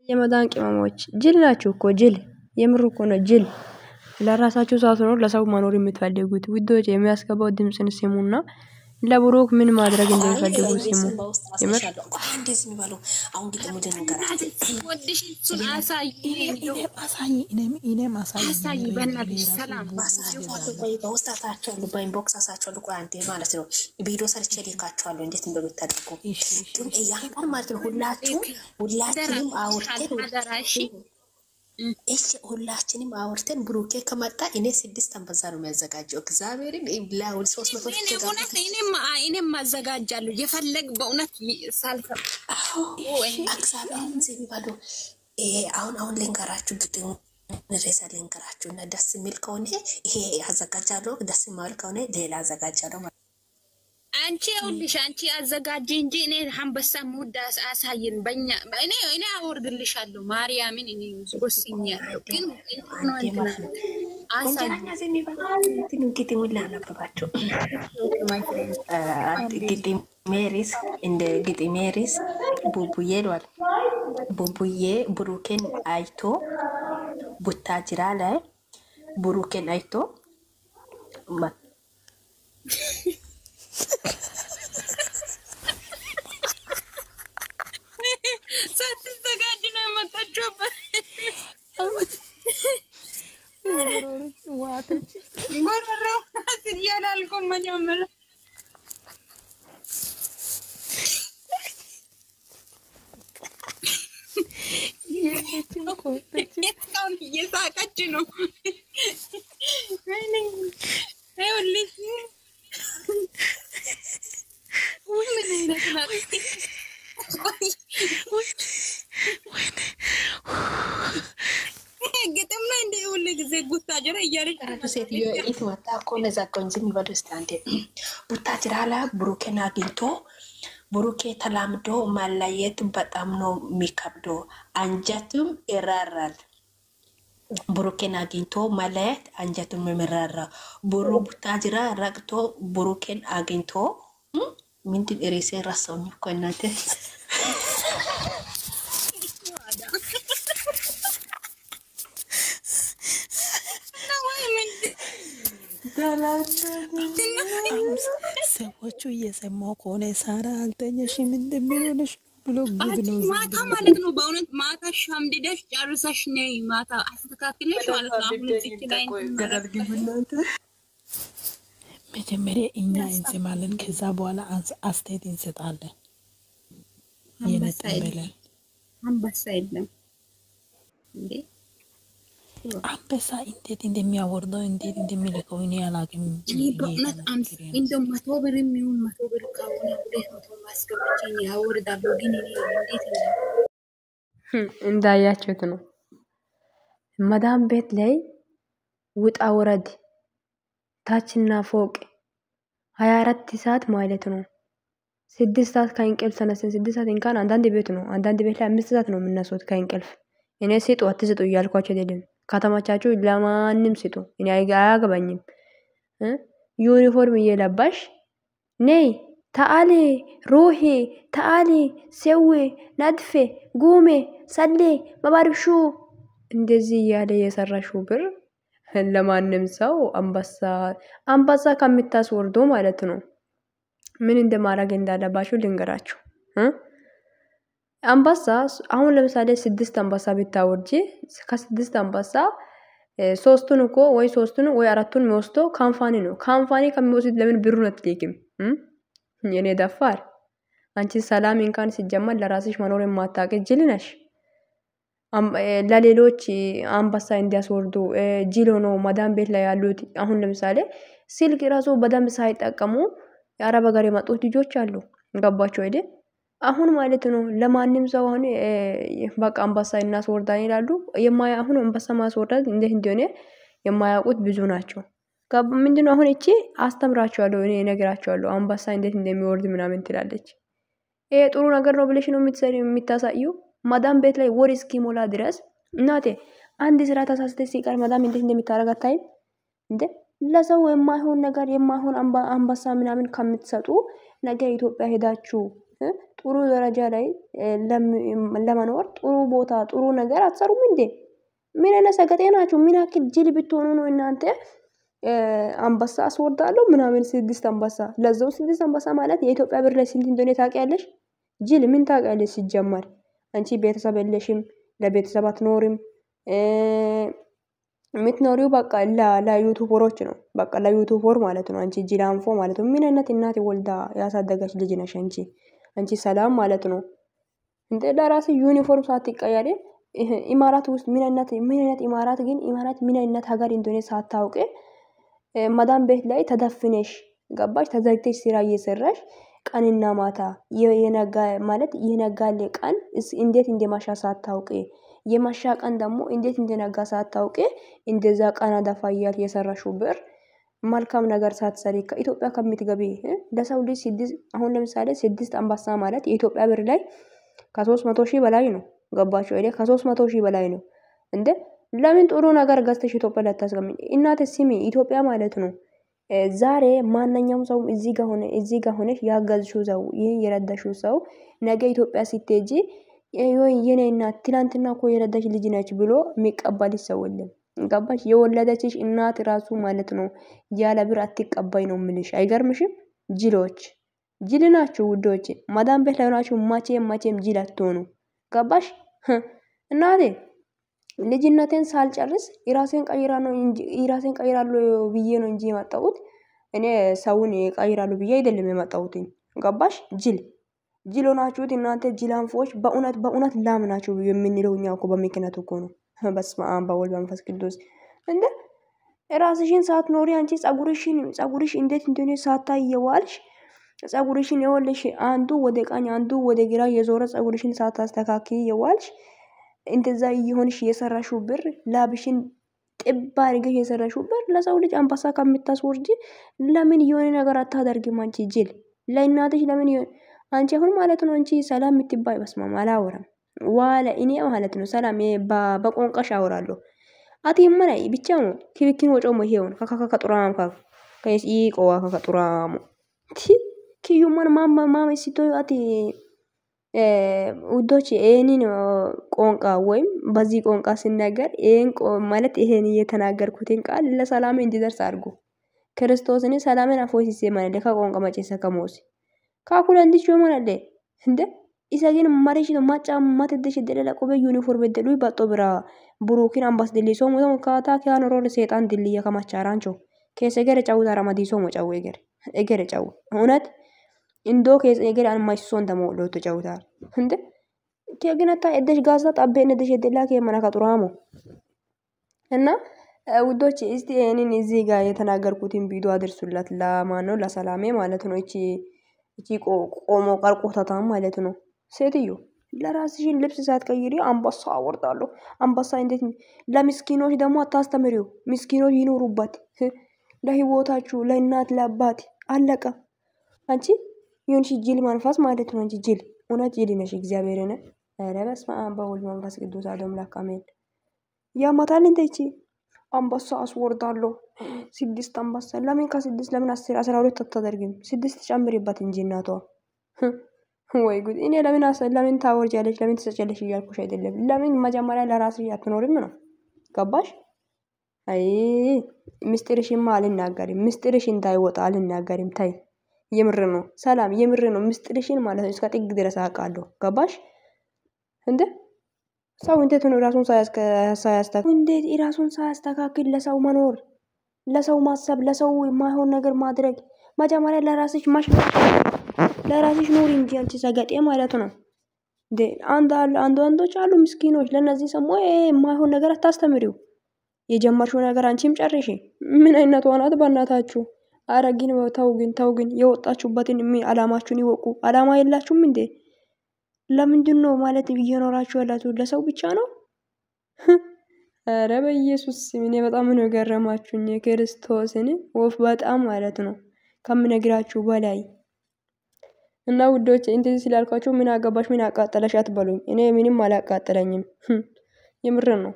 የመዳን ቅመሞች ጅል ናችሁ እኮ ጅል፣ የምር እኮ ነው ጅል። ለራሳችሁ ሳትኖር ለሰው መኖር የምትፈልጉት ውዶች፣ የሚያስገባው ድምጽን ስሙና ለብሩክ ምን ማድረግ እንደሚፈልጉ ስሙ። የምር እንደዚህ የሚባለው አሁን ግጥሙ ደንገራት ወድሽ እሱን አሳይ እኔም አሳይ በእናትሽ ሰላም በውስጥ አሳያቸዋለሁ፣ በኢንቦክስ አሳያቸዋለሁ። ቆይ አንዴ ማለት ነው ቪዲዮ ሰርቼ ልካቸዋለሁ እንዴት እንደምታደርጉ ግን ያን ማለት ነው። ሁላችንም አውርተን እሺ ሁላችንም አውርተን ብሩኬ ከመጣ እኔ 6 አንበሳ ነው የሚያዘጋጀው። እግዚአብሔርን ለሁሉ 300 እኔም ማዘጋጃለሁ የፈለግ በእውነት ሳልፈ እግዚአብሔርን ሲባሉ አሁን ልንገራችሁ ግጥሙ ሬሳ ልንገራችሁ እና ደስ የሚል ከሆነ ይሄ ያዘጋጃለሁ፣ ደስ የማይል ከሆነ ሌላ አዘጋጃለሁ። አንቺ ይኸውልሽ አንቺ አዘጋጂ እንጂ እኔ አንበሳ ሙድ አሳይን በእኛ እኔ አወርድልሻለሁ ማርያምን እኔ ወስኛለሁ። ግን ነው እንትና አሳይኛ ዘሚባሉ ግጥሙ ላነበባችሁ ግጥም ሜሪስ እንደ ግጥም ሜሪስ ቡቡዬ ይሏል። ቡቡዬ ብሩኬን አይቶ ቡታጅራ ላይ ብሩኬን አይቶ ሳትዘጋጅ ነው የመጣችው። ወረረው አትያላልኩም መጀመሪያ እስካሁን እየሳቀች ነው። ይኸውልሽ ግጥም ነው እንደ ሁሉ ጊዜ ቡታጅራ እያለች ሴትዮ ኢት ወጣ እኮ ለዛ ቆንጆ የሚበሉ ስታንዴ ቡታጅራ ላይ ብሩኬን አግኝቶ ብሩኬ ተላምዶ ማላየት በጣም ነው የሚከብደው፣ አንጀቱም ይራራል። ብሩኬን አግኝቶ ማላየት አንጀቱም ይራራ። ቡታጅራ ረግቶ ብሩኬን አግኝቶ ምንድን ሬሴ ራሰው እኮ እናንተ ሰዎቹ እየሰማው ከሆነ ሳራ አልተኛሽም እንደሚሆንሽ ብሎ ጉድ ነው ማታ ማለት ነው። በእውነት ማታ ሻምድደሽ ጨርሰሽ ነይ ማታ አስተካክለሽ ማለት ነው። አሁን እዚህ ላይ መጀመሪያ እኛ እንሰማለን፣ ከዛ በኋላ አስተያየት እንሰጣለን። የነጠበለን አንበሳ የለም እንዴ? አንበሳ እንዴት እንደሚያወርደው እንዴት እንደሚልከው እኔ አላውቅም። በእውነት እንደው 100 ብር የሚሆን 100 ብር ከሆነ 200 ማስገባችኝ ያወርዳለሁ። ግን እኔ እንዴት እንዳያችሁት ነው መዳም ቤት ላይ ውጣ ውረድ ታችና ፎቅ 24 ሰዓት ማለት ነው። 6 ሰዓት ከእንቅልፍ ተነስተን 6 ሰዓት እንኳን አንዳንድ ቤት ነው፣ አንዳንድ ቤት ላይ 5 ሰዓት ነው የምነሱት ከእንቅልፍ። እኔ ስጡ አትስጡ እያልኳቸው አይደለም፣ ከተማቻችሁ ለማንም ስጡ፣ እኔ አያገባኝም። ዩኒፎርም እየለባሽ ነይ ተአሌ ሮሄ ተአሌ ሴዌ ነድፌ ጉሜ ሰሌ መባርብሹ እንደዚህ እያለ የሰራሽው ብር ለማንም ሰው አንበሳ ከምታስወርዶ ማለት ነው ምን እንደማድረግ እንዳለባችሁ ልንገራችሁ። አንበሳ አሁን ለምሳሌ 6 አንበሳ ብታወርጂ ከ6 አንበሳ 3ቱን እኮ ወይ 3ቱን ወይ 4ቱን የሚወስዶ ካምፓኒ ነው። ካምፓኒ ከሚወስድ ለምን ብሩን አትጠይቂም? የኔ ደፋር አንቺ ሰላም እንኳን ሲጀመር ለራስሽ መኖር የማታውቂ ጅል ነሽ። ለሌሎች አንበሳ እንዲያስወርዱ ጅል ሆኖ መዳም ቤት ላይ ያሉት አሁን ለምሳሌ ስልክ ራሱ በደንብ ሳይጠቀሙ የአረብ ሀገር የመጡት ልጆች አሉ። ገባችሁ አይደል? አሁን ማለት ነው ለማንም ሰው አሁን በቃ አንበሳ እናስወርዳን ይላሉ። አሁን አንበሳ ማስወርዳት እንዴት እንደሆነ የማያውቁት ብዙ ናቸው። ምንድነው አሁን እቺ አስተምራቸዋለሁ፣ እኔ እነግራቸዋለሁ አንበሳ እንዴት እንደሚወርድ ምናምን ትላለች። ይሄ ጥሩ ነገር ነው ብለሽ ነው የምታሳዩ? መዳም ቤት ላይ ወር እስኪሞላ ድረስ እናቴ አንድ ስራ ተሳስተሽ ሲቀር መዳም እንዴት እንደምታረግ አታይም እንዴ? ለሰው የማይሆን ነገር የማይሆን አንበሳ ምናምን ከምትሰጡ ነገ ኢትዮጵያ ሄዳችሁ ጥሩ ደረጃ ላይ ለመኖር ጥሩ ቦታ ጥሩ ነገር አትሰሩም እንዴ? ምን አይነት ሰገጤ ናችሁ? ምን ያክል ጅል ብትሆኑ ነው እናንተ አንበሳ አስወርዳለሁ ምናምን 6 አንበሳ ለዛው 6 አንበሳ ማለት የኢትዮጵያ ብር ላይ ስንት እንደሆነ ታውቂያለሽ? ጅል ምን ታውቂያለሽ? ሲጀመር አንቺ ቤተሰብ የለሽም፣ ለቤተሰብ አትኖሪም። የምትኖሪው በቃ ለዩቱበሮች ነው። በቃ ለዩቱበር ማለት ነው። አንቺ ጅላንፎ ማለት ነው። ምን አይነት እናት ወልዳ ያሳደገች ልጅ ነሽ አንቺ? አንቺ ሰላም ማለት ነው እንዴ? ለራስ ዩኒፎርም ሳትቀያሪ ኢማራት ውስጥ ምን አይነት ኢማራት ግን ኢማራት ምን አይነት ሀገር እንደሆነ ሳታውቂ መዳም ቤት ላይ ተደፍነሽ ገባሽ? ተዘግተሽ ስራ እየሰራሽ ቀንና ማታ የነጋ ማለት የነጋለ ቀን እንዴት እንደማሻ ሳታውቂ የማሻ ቀን ደግሞ እንዴት እንደነጋ ሳታውቂ እንደዛ ቀና ደፋ እያል የሰራሽው ብር መልካም ነገር ሳትሰሪ ከኢትዮጵያ ከምትገቢ ለሰው ልጅ አሁን ለምሳሌ 6 አንበሳ ማለት የኢትዮጵያ ብር ላይ ከ300,000 በላይ ነው። ገባችሁ አይደል? ከ300,000 በላይ ነው እንዴ። ለምን ጥሩ ነገር ገዝተሽ ኢትዮጵያ ላይ ታስቀምጪ? እናት ስሚ፣ ኢትዮጵያ ማለት ነው ዛሬ ማንኛውም ሰው እዚህ ጋር ሆነሽ ያገዝሽው ሰው የረዳሽው ሰው ነገ ኢትዮጵያ ስትሄጂ የኔ እናት ትላንትና እኮ የረዳሽ ልጅ ነች ብሎ የሚቀበልሽ ሰው የለም። ገባሽ? የወለደችሽ እናት ራሱ ማለት ነው ያለ ብር አትቀባይ ነው የምልሽ። አይገርምሽም? ጅሎች ጅል ናችሁ ውዶች። ማዳም ቤት ላይ ናችሁ። መቼም ጅል አትሆኑ። ገባሽ? እናቴ ልጅነቴን ሳልጨርስ ራሴን ቀይራለሁ ብዬ ነው እንጂ የመጣሁት እኔ ሰውን ቀይራለሁ ብዬ አይደለም የመጣሁት። ገባሽ? ጅል ሆናችሁት እናንተ ጅላንፎች። በእውነት ላም ናችሁ የምንለው እኛ እኮ በምክንያት እኮ ነው። በስመ አብ በወልድ በመንፈስ ቅዱስ። እንደ ራስሽን ሳትኖሪ አንቺ ጸጉርሽ እንዴት እንደሆነ ሳታይ የዋልሽ ጸጉርሽን የወለሽ አንዱ ወደ ቀኝ አንዱ ወደ ግራ የዞረ ጸጉርሽን ሳታስተካክይ የዋልሽ እንደዛ እየሆንሽ የሰራሽው ብር ላብሽን ጥባ አድርገሽ የሰራሽው ብር ለሰው ልጅ አንበሳ ከምታስወርጂ ለምን የሆነ ነገር አታደርጊም? አንቺ ጅል ለእናትሽ ለምን አንቺ አሁን ማለት ነው አንቺ ሰላም የምትባይ በስማም አላወራም ዋለ እኔ ማለት ነው ሰላም በቆንቋሽ አወራለሁ። አትየመናይ ብቻ ነው ክብክን ወጮ መሄውን ከከከጡራም ከይሲ ቆዋ ከከጡራም ኪዩማን ማማ ሲቶ አቲ ውዶች ይሄንን ቆንቋ ወይም በዚህ ቆንቋ ሲናገር ይሄን ማለት ይሄን እየተናገርኩትን ቃል ለሰላም እንዲደርስ አድርጉ። ክርስቶስን ሰላምን አፎሲሴ ማለት ከቆንቋ መጨሰ ከሞሲ ካኩለ እንዲቹ ማለት እንደ ኢሳጊን ማሪሽ ነው ማጫ ማተደሽ ደለላ ቆበ ዩኒፎርም ደሉ ይባጦ ብራ ብሩኪን አምባስ ደሊሶ ሞቶ ካታ ካኖሮ ለሰይጣን ድልየ ከማቻራንቾ ከሰገረ ጫውታ ረማዲሶ ሞጫው እገረ ጫው እውነት እንዶ ከሰገረ አንማይሶ እንደሞሎ ተጫውታል እንደ ከግነታ እደሽ ጋዛ ጣበ እንደሽ ደላ ከመና ከጡራሞ እና ውዶች እስቲ እኔን እዚህ ጋር የተናገርኩትን ቪዲዮ አድርሱላት ለማን ነው? ለሰላሜ ማለት ነው። እቺ ቆሞ ቀርቆታታ ማለት ነው። ሴትዮ ለራስሽን ልብስ ሳትቀይሪ አንበሳ አወርዳለሁ። አንበሳ እንዴት ለምስኪኖች ደግሞ አታስተምሪው። ምስኪኖች ይኖሩበት ለህይወታችሁ ለእናት ለአባት አለቀ። አንቺ ይሁንሽ ጅል መንፈስ ማለት ነው። አንቺ ጅል እውነት ጅል ነሽ። እግዚአብሔርን ኧረ በስመ አብ በወልድ መንፈስ ቅዱስ አሐዱ አምላክ አሜን። ያማታል እንዴ? አንበሳ አስወርዳለሁ 6 አንበሳ ለምን ከ6 ለምን 10 12 አታደርጊም? 6 ጨምሪበት እንጂ እናቷ ወይ ጉድ! እኔ ለምን ታወርጃለሽ? ለምን ትሰጫለሽ እያልኩሽ አይደለም። ለምን መጀመሪያ ለራስሽ አትኖሪም ነው? ገባሽ? አይ ምስጢርሽማ አልናገርም። ምስጢርሽ እንዳይወጣ አልናገርም። ታይ የምር ነው ሰላም፣ የምር ነው ምስጢርሽን ማለት ነው። እስከ ጥግ ድረስ አውቃለሁ። ገባሽ እንዴ? ሰው እንዴት ነው ራሱን ሳያስተካክል እንዴት ራሱን ሳያስተካክል ለሰው መኖር፣ ለሰው ማሰብ፣ ለሰው የማይሆን ነገር ማድረግ? መጀመሪያ ለራስሽ ለራስሽ ኑሪ እንጂ አንቺ ሰገጤ ማለት ነው እንዴ። አንዶች አሉ ምስኪኖች። ለነዚህ ሰሞ የማይሆን ነገር አታስተምሪው። የጀመርሽው ነገር አንቺም ጨርሺ። ምን አይነት ዋናት በእናታችሁ? አረ ግን ተው ግን የወጣችሁበትን አላማችሁን ይወቁ። አላማ የላችሁም እንዴ? ለምንድን ነው ማለት እየኖራችሁ ያላችሁ ለሰው ብቻ ነው? አረ በኢየሱስ ስም እኔ በጣም ነው ገረማችሁኝ። ክርስቶስን ወፍ በጣም ማለት ነው ከምነግራችሁ በላይ። እና ውዶች እንደዚህ ስላልኳችሁ ምን አገባሽ ምን አቃጠለሽ አትበሉኝ። እኔ ምንም አላቃጠለኝም። የምር ነው።